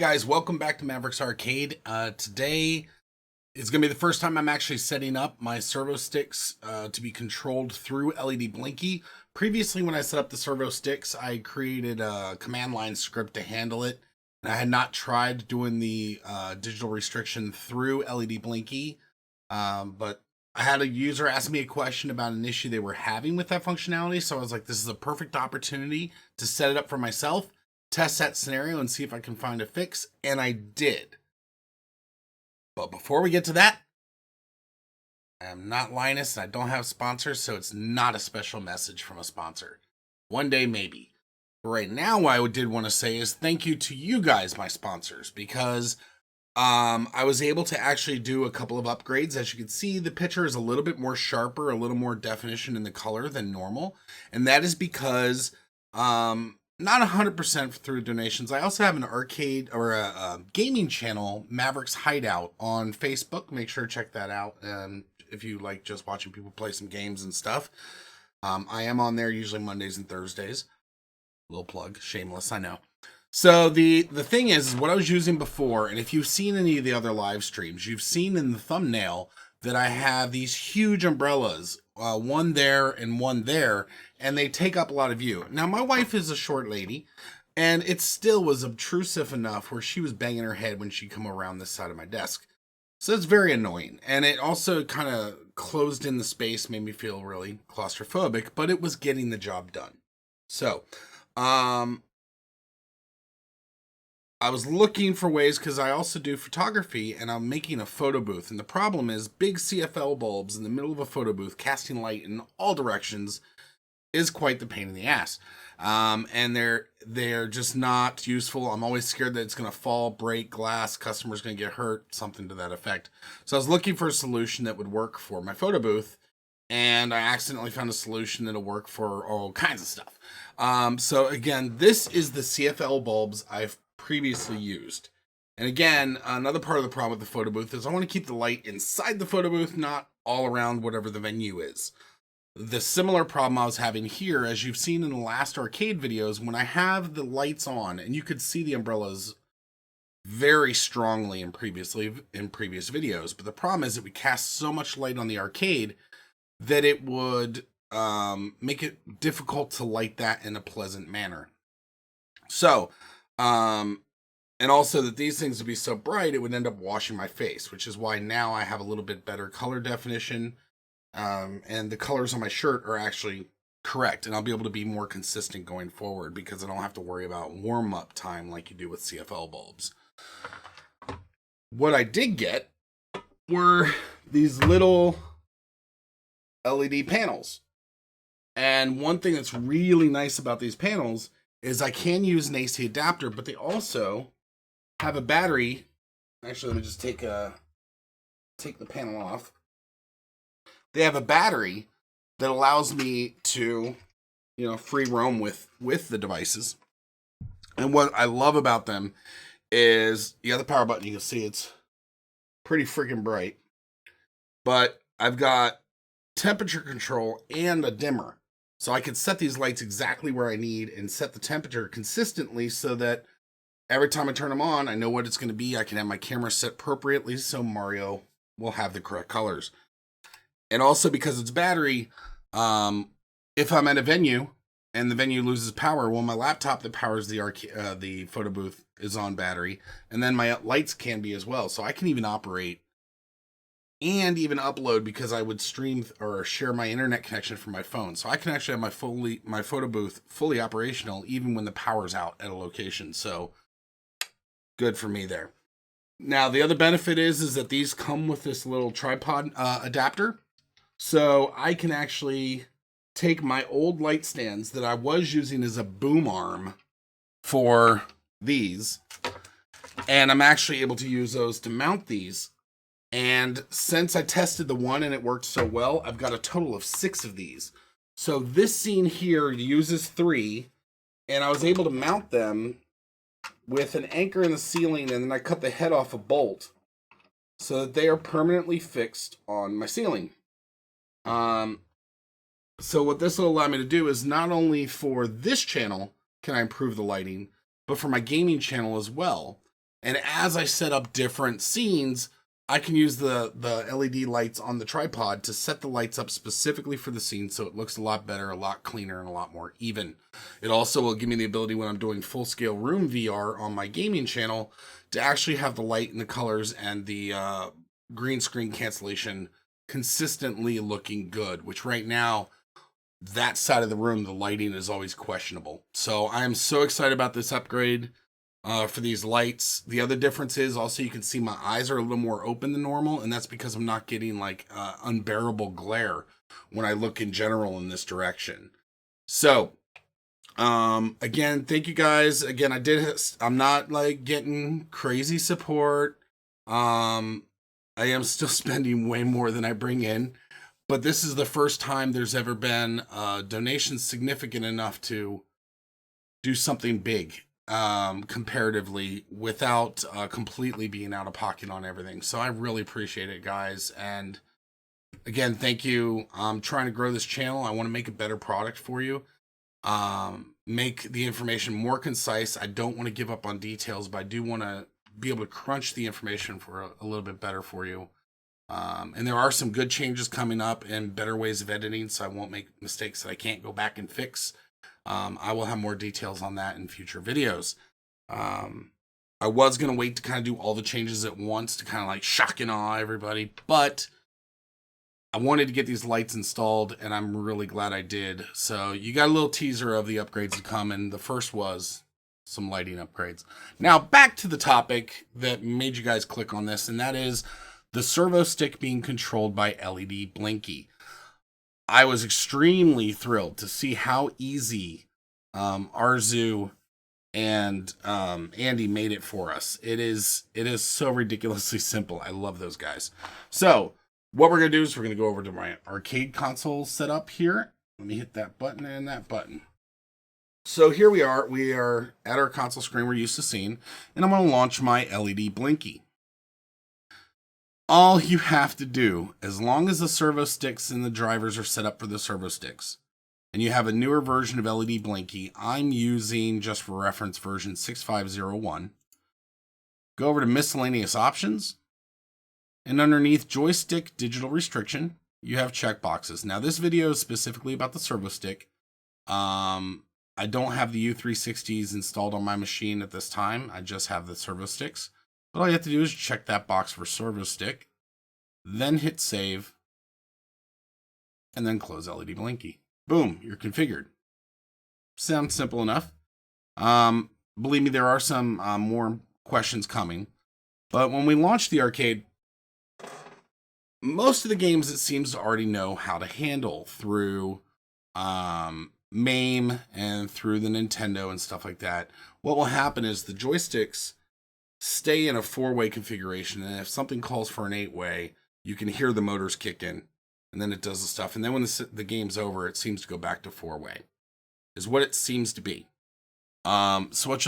Guys, welcome back to Maverick's Arcade. Today is going to be the first time I'm actually setting up my ServoStiks to be controlled through LEDBlinky. Previously, when I set up the ServoStiks, I created a command line script to handle it. And I had not tried doing the digital restriction through LEDBlinky, but I had a user ask me a question about an issue they were having with that functionality. So I was like, this is a perfect opportunity to set it up for myself, test that scenario, and see if I can find a fix, and I did. But before we get to that, I am not Linus and I don't have sponsors, so it's not a special message from a sponsor. One day, maybe. But right now, what I did want to say is thank you to you guys, my sponsors, because I was able to actually do a couple of upgrades. As you can see, the picture is a little bit more sharper, a little more definition in the color than normal, and that is because not 100% through donations. I also have an arcade or a gaming channel, Maverick's Hideout, on Facebook. Make sure to check that out. If you like just watching people play some games and stuff, I am on there usually Mondays and Thursdays. Little plug, shameless, I know. So the thing is what I was using before, and if you've seen any of the other live streams, you've seen in the thumbnail that I have these huge umbrellas, one there and one there, and they take up a lot of view. Now, my wife is a short lady, and it still was obtrusive enough where she was banging her head when she come around this side of my desk. So it's very annoying, and it also kind of closed in the space, made me feel really claustrophobic, but it was getting the job done. So, I was looking for ways, because I also do photography, and I'm making a photo booth. And the problem is big CFL bulbs in the middle of a photo booth casting light in all directions is quite the pain in the ass. And they're just not useful. I'm always scared that it's going to fall, break, glass, customer's going to get hurt, something to that effect. So I was looking for a solution that would work for my photo booth, and I accidentally found a solution that'll work for all kinds of stuff. So again, this is the CFL bulbs I've previously used. And again, another part of the problem with the photo booth is I want to keep the light inside the photo booth, not all around whatever the venue is. The similar problem I was having here, as you've seen in the last arcade videos, when I have the lights on, and you could see the umbrellas very strongly in previous videos, but the problem is that we cast so much light on the arcade that it would make it difficult to light that in a pleasant manner. So, and also that these things would be so bright, it would end up washing my face, which is why now I have a little bit better color definition. And the colors on my shirt are actually correct, and I'll be able to be more consistent going forward because I don't have to worry about warm-up time like you do with CFL bulbs. What I did get were these little LED panels. And one thing that's really nice about these panels is I can use an AC adapter, but they also have a battery. Actually, let me just take the panel off. They have a battery that allows me to, free roam with the devices. And what I love about them is you got the power button. You can see it's pretty freaking bright. But I've got temperature control and a dimmer. So I can set these lights exactly where I need and set the temperature consistently so that every time I turn them on, I know what it's going to be. I can have my camera set appropriately so Mario will have the correct colors. And also because it's battery, if I'm at a venue and the venue loses power, well, my laptop that powers the photo booth is on battery, and then my lights can be as well. So I can even operate and even upload because I would stream or share my internet connection from my phone. So I can actually have my photo booth fully operational even when the power's out at a location. So good for me there. Now, the other benefit is that these come with this little tripod adapter. So I can actually take my old light stands that I was using as a boom arm for these, and I'm actually able to use those to mount these. And since I tested the one and it worked so well, I've got a total of 6 of these. So this scene here uses 3, and I was able to mount them with an anchor in the ceiling, and then I cut the head off a bolt so that they are permanently fixed on my ceiling. So what this will allow me to do is not only for this channel can I improve the lighting, but for my gaming channel as well. And as I set up different scenes, I can use the LED lights on the tripod to set the lights up specifically for the scene so it looks a lot better, a lot cleaner, and a lot more even. It also will give me the ability when I'm doing full-scale room VR on my gaming channel to actually have the light and the colors and the green screen cancellation consistently looking good, which right now, that side of the room, the lighting is always questionable. So I am so excited about this upgrade. For these lights. The other difference is also you can see my eyes are a little more open than normal, and that's because I'm not getting like unbearable glare when I look in general in this direction. So, again, thank you guys. Again, I'm not like getting crazy support. I am still spending way more than I bring in, but this is the first time there's ever been donations significant enough to do something big. Comparatively without completely being out of pocket on everything. So I really appreciate it, guys. And again, thank you. I'm trying to grow this channel. I want to make a better product for you. Make the information more concise. I don't want to give up on details, but I do want to be able to crunch the information for a little bit better for you. And there are some good changes coming up and better ways of editing, so I won't make mistakes that I can't go back and fix. I will have more details on that in future videos. I was going to wait to kind of do all the changes at once to kind of like shock and awe everybody, but I wanted to get these lights installed, and I'm really glad I did. So you got a little teaser of the upgrades to come, and the first was some lighting upgrades. Now back to the topic that made you guys click on this, and that is the ServoStik being controlled by LEDBlinky. I was extremely thrilled to see how easy Arzu and Andy made it for us. It is so ridiculously simple. I love those guys. So what we're going to do is we're going to go over to my arcade console setup here. Let me hit that button and that button. So here we are. We are at our console screen we're used to seeing, and I'm going to launch my LEDBlinky. All you have to do, as long as the ServoStiks and the drivers are set up for the ServoStiks, and you have a newer version of LEDBlinky, I'm using, just for reference, version 6501. Go over to miscellaneous options, and underneath joystick digital restriction, you have checkboxes. Now this video is specifically about the ServoStik. I don't have the U360s installed on my machine at this time. I just have the ServoStiks. But all you have to do is check that box for ServoStik, then hit save, and then close LEDBlinky. Boom, you're configured. Sounds simple enough. Believe me, there are some more questions coming. But when we launch the arcade, most of the games it seems to already know how to handle through MAME and through the Nintendo and stuff like that. What will happen is the joysticks stay in a 4-way configuration, and if something calls for an 8-way, you can hear the motors kick in, and then it does the stuff. And then when the game's over, it seems to go back to 4-way, is what it seems to be. So what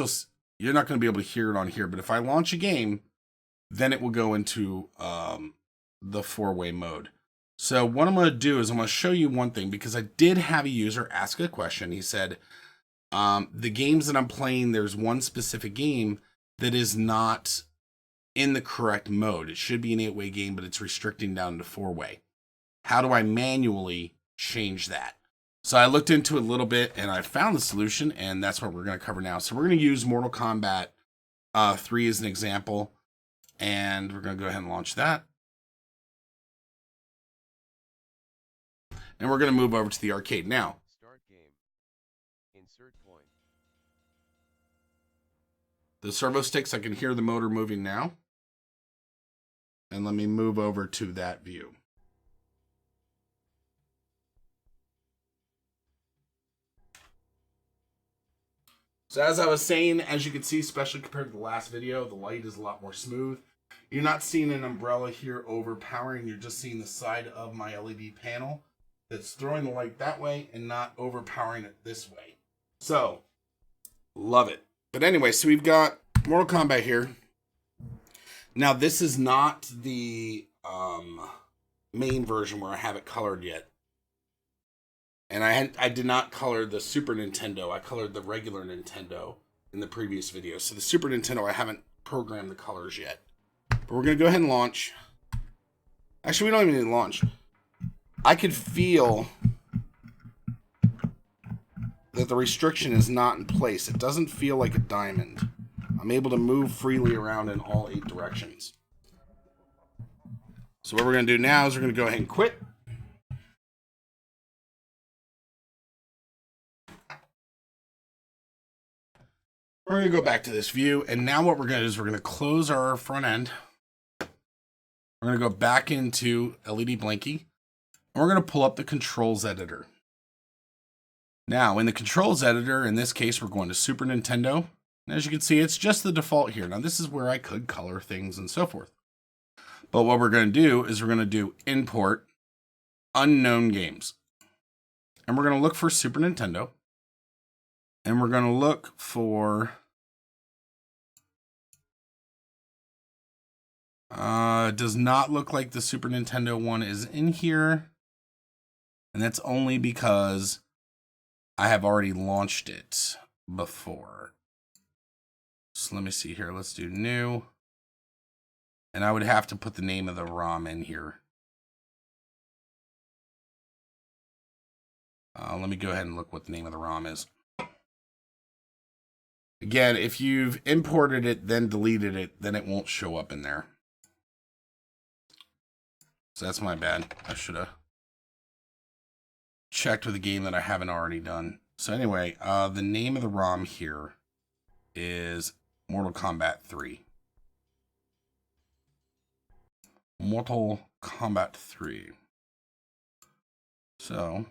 you're not going to be able to hear it on here, but if I launch a game, then it will go into the 4-way mode. So what I'm going to do is I'm going to show you one thing, because I did have a user ask a question. He said, the games that I'm playing, there's one specific game that is not in the correct mode. It should be an 8-way game, but it's restricting down to 4-way. How do I manually change that? So I looked into it a little bit, and I found the solution, and that's what we're going to cover now. So we're going to use Mortal Kombat 3 as an example, and we're going to go ahead and launch that. And we're going to move over to the arcade now. Start game. Insert point. The ServoStiks, I can hear the motor moving now. And let me move over to that view. So as I was saying, as you can see, especially compared to the last video, the light is a lot more smooth. You're not seeing an umbrella here overpowering. You're just seeing the side of my LED panel that's throwing the light that way and not overpowering it this way. So, love it. But anyway, so we've got Mortal Kombat here. Now, this is not the main version where I have it colored yet. And I did not color the Super Nintendo. I colored the regular Nintendo in the previous video. So the Super Nintendo I haven't program the colors yet. But we're going to go ahead and launch. Actually, we don't even need to launch. I could feel that the restriction is not in place. It doesn't feel like a diamond. I'm able to move freely around in all 8 directions. So what we're going to do now is we're going to go ahead and quit. We're going to go back to this view, and now what we're going to do is we're going to close our front end. We're going to go back into LEDBlinky, and we're going to pull up the controls editor. Now, in the controls editor, in this case, we're going to Super Nintendo. And as you can see, it's just the default here. Now, this is where I could color things and so forth. But what we're going to do is we're going to do import unknown games. And we're going to look for Super Nintendo. And we're going to look for... it does not look like the Super Nintendo one is in here. And that's only because I have already launched it before. So let me see here. Let's do new. And I would have to put the name of the ROM in here. Let me go ahead and look what the name of the ROM is. Again, if you've imported it, then deleted it, then it won't show up in there. So that's my bad. I should have checked with a game that I haven't already done. So anyway, the name of the ROM here is Mortal Kombat 3. Mortal Kombat 3. So,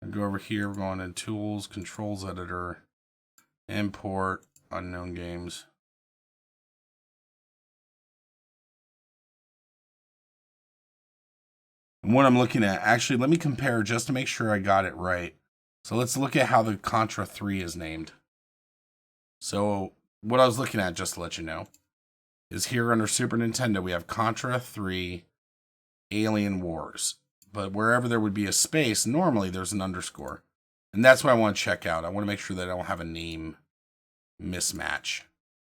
I go over here, we're going to Tools, Controls Editor, Import, Unknown Games. And what I'm looking at, actually, let me compare just to make sure I got it right. So let's look at how the Contra 3 is named. So, what I was looking at, just to let you know, is here under Super Nintendo, we have Contra 3 Alien Wars. But wherever there would be a space, normally there's an underscore. And that's what I want to check out. I want to make sure that I don't have a name mismatch.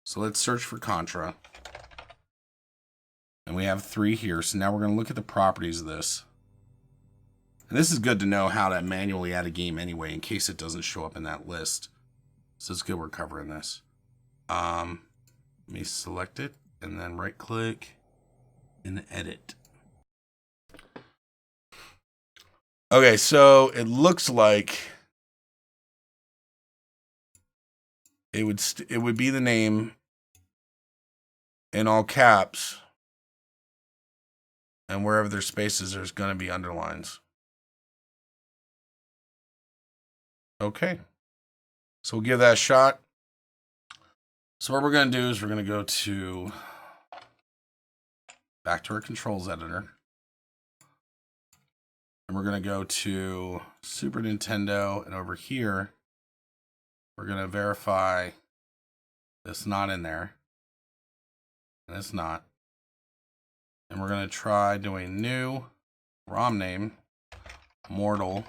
So let's search for Contra. And we have 3 here. So now we're going to look at the properties of this. And this is good to know how to manually add a game anyway, in case it doesn't show up in that list. So it's good we're covering this. Let me select it and then right click and edit. Okay, so it looks like it would be the name in all caps, and wherever there's spaces, there's going to be underlines. Okay, so we'll give that a shot. So what we're going to do is we're going to go to back to our controls editor. And we're going to go to Super Nintendo, and over here, we're going to verify it's not in there. And it's not. And we're going to try doing new ROM name, Mortal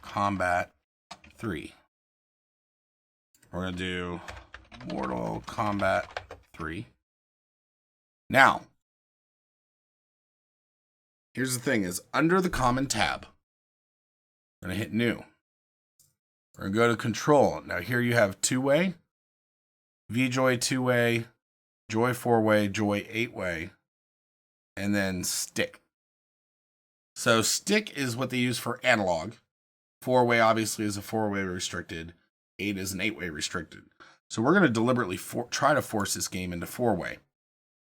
Kombat 3. We're going to do Mortal Kombat 3. Now, here's the thing is under the common tab, we're going to hit new. We're going to go to control. Now here you have 2-way, VJoy 2-way, Joy 4-way, Joy 8-way, and then stick. So stick is what they use for analog. 4-way obviously is a 4-way restricted. 8 is an 8-way restricted. So we're going to deliberately try to force this game into 4-way.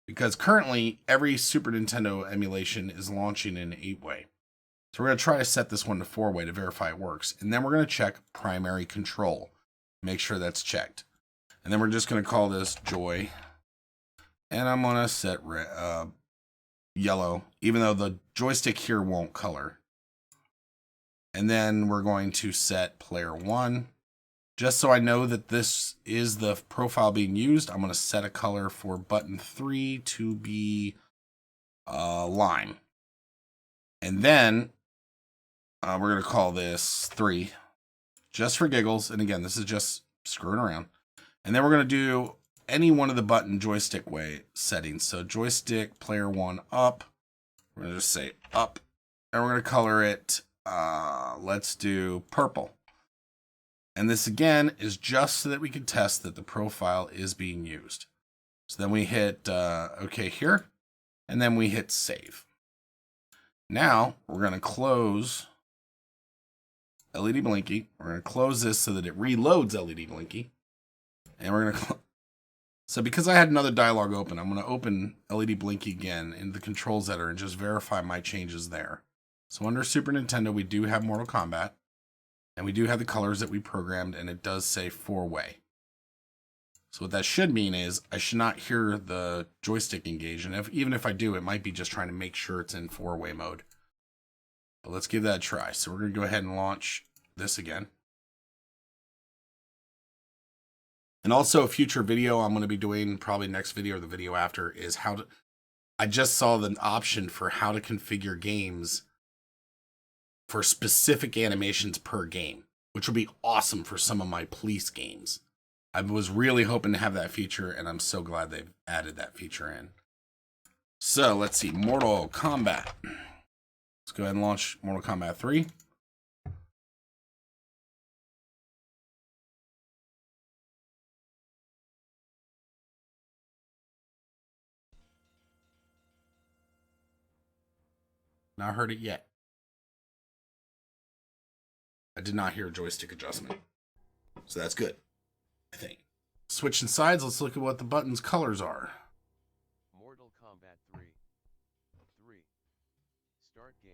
Because currently, every Super Nintendo emulation is launching in 8-way. So we're going to try to set this one to 4-way to verify it works. And then we're going to check primary control. Make sure that's checked. And then we're just going to call this Joy. And I'm going to set yellow, even though the joystick here won't color. And then we're going to set player 1. Just so I know that this is the profile being used, I'm going to set a color for button 3 to be lime. And then we're going to call this 3, just for giggles. And again, this is just screwing around. And then we're going to do any one of the button joystick way settings. So joystick player 1 up. We're going to just say up. And we're going to color it, let's do purple. And this again is just so that we can test that the profile is being used. So then we hit OK here, and then we hit save. Now we're going to close LEDBlinky. We're going to close this so that it reloads LEDBlinky. And we're going to so because I had another dialog open, I'm going to open LEDBlinky again in the controls editor and just verify my changes there. So under Super Nintendo, we do have Mortal Kombat. And we do have the colors that we programmed, and it does say 4-way. So what that should mean is I should not hear the joystick engage. And even if I do, it might be just trying to make sure it's in 4-way mode. But let's give that a try. So we're going to go ahead and launch this again. And also a future video I'm going to be doing, probably next video or the video after, is how to... I just saw the option for how to configure games for specific animations per game, which will be awesome for some of my police games. I was really hoping to have that feature, and I'm so glad they've added that feature in. So let's see, Mortal Kombat. Let's go ahead and launch Mortal Kombat 3. Not heard it yet. I did not hear a joystick adjustment. So that's good, I think. Switching sides, let's look at what the button's colors are. Mortal Kombat 3. Start game.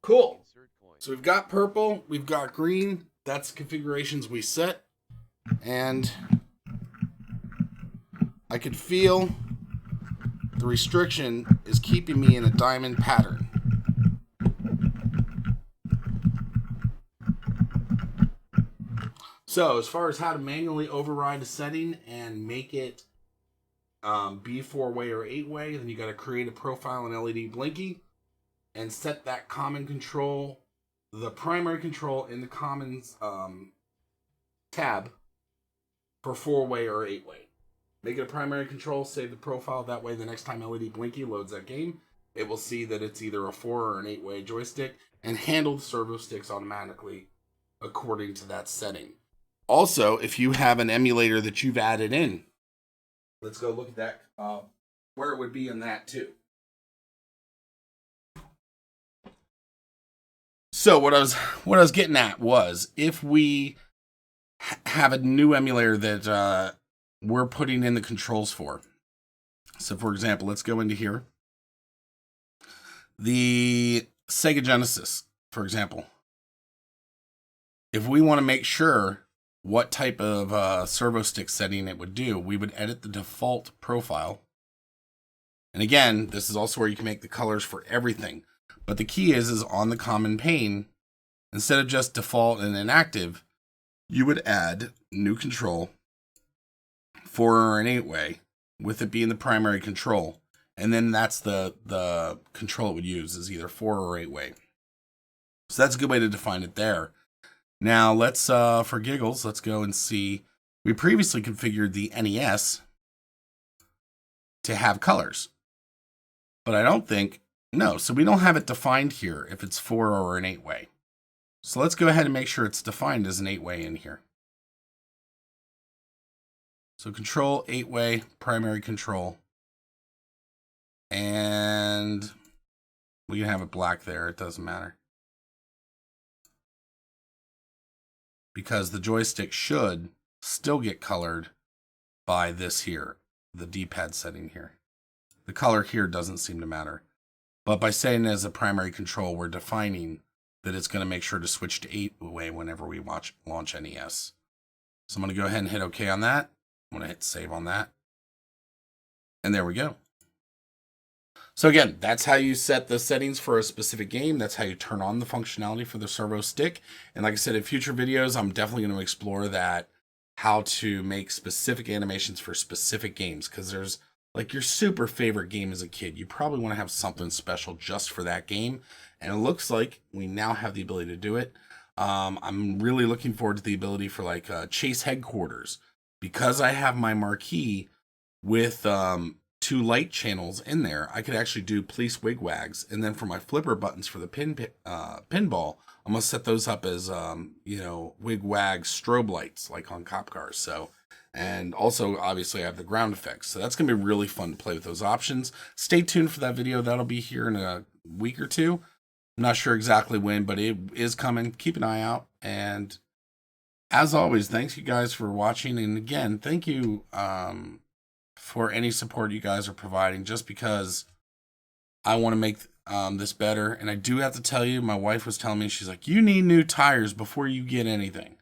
Cool. Insert coin. So we've got purple, we've got green. That's the configurations we set. And I could feel the restriction is keeping me in a diamond pattern. So as far as how to manually override a setting and make it be 4-way or 8-way, then you got to create a profile in LEDBlinky and set that common control, the primary control in the commons tab for 4-way or 8-way. Make it a primary control, save the profile. That way the next time LEDBlinky loads that game, it will see that it's either a 4 or an 8-way joystick and handle the ServoStiks automatically according to that setting. Also, if you have an emulator that you've added in, let's go look at that, where it would be in that too. So what I was getting at was, if we have a new emulator that we're putting in the controls for. So for example, let's go into here. The Sega Genesis, for example. If we want to make sure what type of ServoStik setting it would do, we would edit the default profile. And again, this is also where you can make the colors for everything. But the key is on the common pane, instead of just default and inactive, you would add new control, 4 or an 8-way, with it being the primary control. And then that's the control it would use, is either 4 or 8-way. So that's a good way to define it there. Now let's, for giggles, let's go and see. We previously configured the NES to have colors. But I don't think, no, so we don't have it defined here if it's 4 or an 8-way. So let's go ahead and make sure it's defined as an 8-way in here. So control, 8-way, primary control. And we can have it black there, it doesn't matter. Because the joystick should still get colored by this here, the D-pad setting here. The color here doesn't seem to matter. But by saying it as a primary control, we're defining that it's going to make sure to switch to 8-way whenever we launch NES. So I'm going to go ahead and hit OK on that. I'm going to hit save on that. And there we go. So again, that's how you set the settings for a specific game. That's how you turn on the functionality for the ServoStik. And like I said, in future videos, I'm definitely going to explore that, how to make specific animations for specific games. Because there's, like, your super favorite game as a kid. You probably want to have something special just for that game. And it looks like we now have the ability to do it. I'm really looking forward to the ability for, like, Chase Headquarters. because I have my marquee with 2 light channels in there, I could actually do police wigwags. And then for my flipper buttons for the pinball, I'm gonna set those up as wigwag strobe lights like on cop cars. So, and also obviously I have the ground effects. So that's gonna be really fun to play with those options. Stay tuned for that video. That'll be here in a week or two. I'm not sure exactly when, but it is coming. Keep an eye out. And as always, thanks you guys for watching. And again, thank you for any support you guys are providing, just because I want to make this better. And I do have to tell you, my wife was telling me, she's like, you need new tires before you get anything.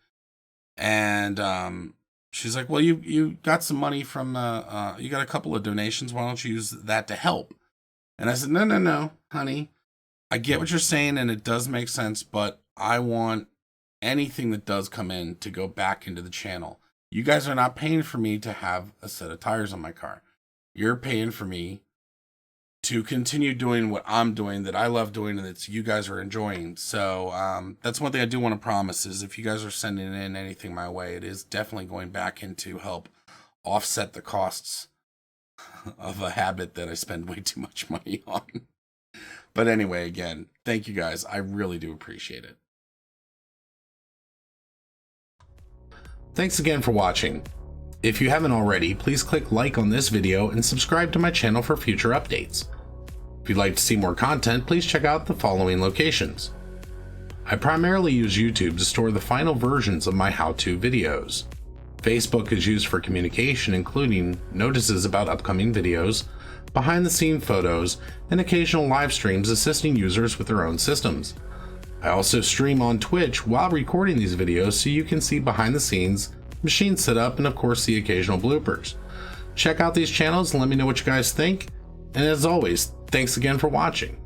And she's like, well, you got some money from you got a couple of donations. Why don't you use that to help? And I said, no, honey, I get what you're saying, and it does make sense, but I want anything that does come in to go back into the channel. You guys are not paying for me to have a set of tires on my car. You're paying for me to continue doing what I'm doing, that I love doing, and that you guys are enjoying. So that's one thing I do want to promise, is if you guys are sending in anything my way, it is definitely going back in to help offset the costs of a habit that I spend way too much money on. But anyway, again, thank you guys. I really do appreciate it. Thanks again for watching. If you haven't already, please click like on this video and subscribe to my channel for future updates. If you'd like to see more content, please check out the following locations. I primarily use YouTube to store the final versions of my how-to videos. Facebook is used for communication, including notices about upcoming videos, behind-the-scene photos, and occasional live streams assisting users with their own systems. I also stream on Twitch while recording these videos so you can see behind the scenes, machine setup, and of course the occasional bloopers. Check out these channels and let me know what you guys think. And as always, thanks again for watching.